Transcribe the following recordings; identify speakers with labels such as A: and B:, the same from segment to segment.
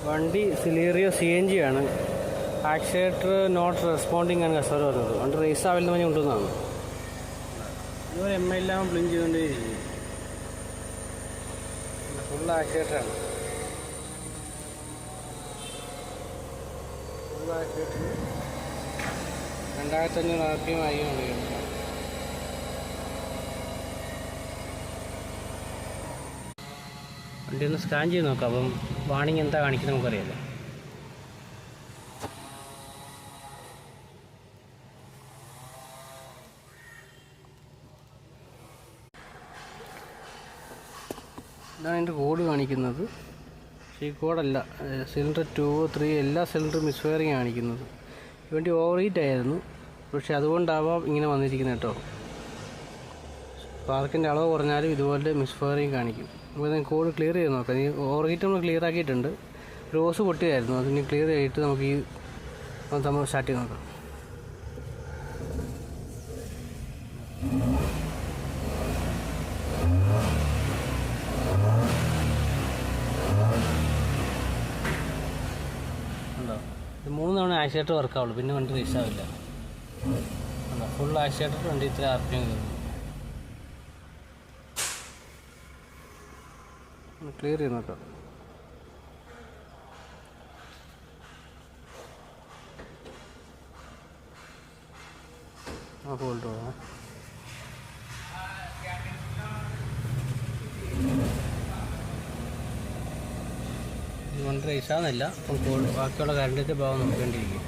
A: വണ്ടി സിലേറിയോ CNG ആണ്. Accelerator not responding ആണ് കസ്റ്റമർ പറഞ്ഞത്. വണ്ടി റേസ് ആവില്ലെന്ന് പറഞ്ഞ് കൊണ്ടുവന്നതാണ്. ഇതുപോലെ എല്ലാം ബ്ലിങ്ക് ചെയ്തുകൊണ്ടേ ഇരിക്കും. ഫുൾ ആക്സിലേറ്ററാണ്. ഫുൾ ആക്സിലേറ്റർ 2500 RPM ആയിക്കൊണ്ട് വണ്ടി ഒന്ന് സ്കാൻ ചെയ്ത് നോക്കാം. അപ്പം വാണിംഗ് എന്താ കാണിക്കുന്നത് നമുക്കറിയാമല്ലോ. ഇതാണ് എൻ്റെ കോഡ് കാണിക്കുന്നത്. പക്ഷേ ഈ കോഡല്ല, സിലിണ്ടർ 2, 3 എല്ലാ സിലിണ്ടറും മിസ്ഫയറിങ് കാണിക്കുന്നത്. വേണ്ടി ഓവർ ഹീറ്റ് ആയിരുന്നു. പക്ഷെ അതുകൊണ്ടാവാം ഇങ്ങനെ വന്നിരിക്കുന്നത് കേട്ടോ. സ്പാർക്കിൻ്റെ അളവ് കുറഞ്ഞാലും ഇതുപോലെ മിസ്ഫയറിങ് കാണിക്കും. നമുക്ക് കോഡ് ക്ലിയർ ചെയ്ത് നോക്കാം. ഈ ഓവർ ഹീറ്റ് നമ്മൾ ക്ലിയർ ആക്കിയിട്ടുണ്ട്. റോസ് പൊട്ടിയായിരുന്നു, അതിന് ക്ലിയർ ചെയ്തിട്ട് നമുക്ക് ഈ നമ്മൾ സ്റ്റാർട്ട് ചെയ്ത് നോക്കാം. ഉണ്ടോ? ഇത് 3 തവണ ആക്സിലേറ്റർ വർക്കാവുള്ളൂ, പിന്നെ വണ്ടി റേസ് ആവില്ല. ഉണ്ടോ? ഫുൾ ആക്സിലേറ്റർ വണ്ടി ഇത്ര RPM കയറും. ക്ലിയർ ചെയ്ത് നോക്കാം. ഹോൾഡ് പോകാം. വണ്ടി റേസാകുന്നില്ല. അപ്പം ബാക്കിയുള്ള കറണ്ടിൻ്റെ ഭാഗം നോക്കേണ്ടിയിരിക്കും.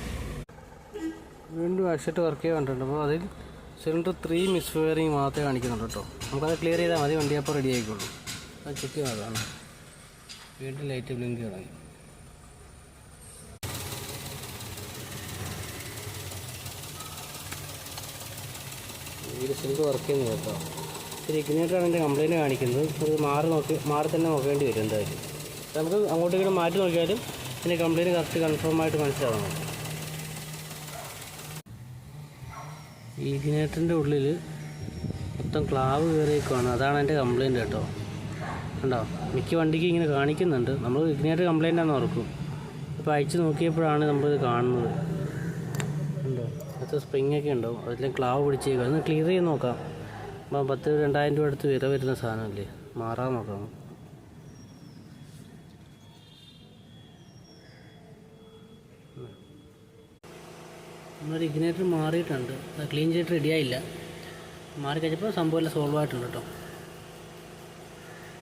A: വീണ്ടും ആക്സിലേറ്റർ വർക്ക് ചെയ്യാൻ കണ്ടിട്ടുണ്ട്. അപ്പോൾ അതിൽ സിലിണ്ടർ 3 മിസ്ഫയറിങ് മാത്രമേ കാണിക്കുന്നുണ്ട് കേട്ടോ. നമുക്കത് ക്ലിയർ ചെയ്താൽ മതി, വണ്ടി അപ്പോൾ റെഡി ആയിക്കോളൂ. അത് ചെക്ക് ചെയ്തതാണ്. വീണ്ടും ലൈറ്റ് ബ്ലിങ്ക് തുടങ്ങി. ഇതിൽ സിലിണ്ടർ വർക്ക് ചെയ്യുന്നത് കേട്ടോ. ശരി, ഇഗ്നേറ്ററാണ് എൻ്റെ കംപ്ലയിൻറ്റ് കാണിക്കുന്നത്. അത് മാറി തന്നെ നോക്കേണ്ടി വരും എന്തായാലും. നമുക്ക് അങ്ങോട്ടും ഇങ്ങോട്ട് മാറ്റി നോക്കിയാലും എൻ്റെ കംപ്ലയിൻറ്റ് കറക്റ്റ് കൺഫേം ആയിട്ട് മനസ്സിലാവണം. ഈ ഇഗ്നേറ്ററിൻ്റെ ഉള്ളിൽ മൊത്തം ക്ലാവ് കയറിയേക്കുവാണ്. അതാണ് എൻ്റെ കംപ്ലയിൻറ്റ് കേട്ടോ. ഉണ്ടോ? മിക്ക വണ്ടിക്ക് ഇങ്ങനെ കാണിക്കുന്നുണ്ട്. നമ്മൾ ഇഗ്നേറ്റർ കംപ്ലയിൻ്റ് ആണെന്ന് ഓർക്കും. ഇപ്പോൾ അയച്ച് നോക്കിയപ്പോഴാണ് നമ്മളിത് കാണുന്നത്. ഉണ്ടോ? അത് സ്പ്രിങ്ങൊക്കെ ഉണ്ടാവും, അതിലും ക്ലാവ് പിടിച്ചേക്കും. അതൊന്ന് ക്ലിയർ ചെയ്ത് നോക്കാം. അപ്പം 10,000-2000 രൂപ അടുത്ത് വില വരുന്ന സാധനമല്ലേ, മാറാൻ നോക്കാം. നമ്മളൊരു ഇഗ്നേറ്റർ മാറിയിട്ടുണ്ട്. അത് ക്ലീൻ ചെയ്തിട്ട് റെഡിയായില്ല. മാറി കഴിഞ്ഞപ്പോൾ സംഭവം എല്ലാം സോൾവ് ആയിട്ടുണ്ട് കേട്ടോ.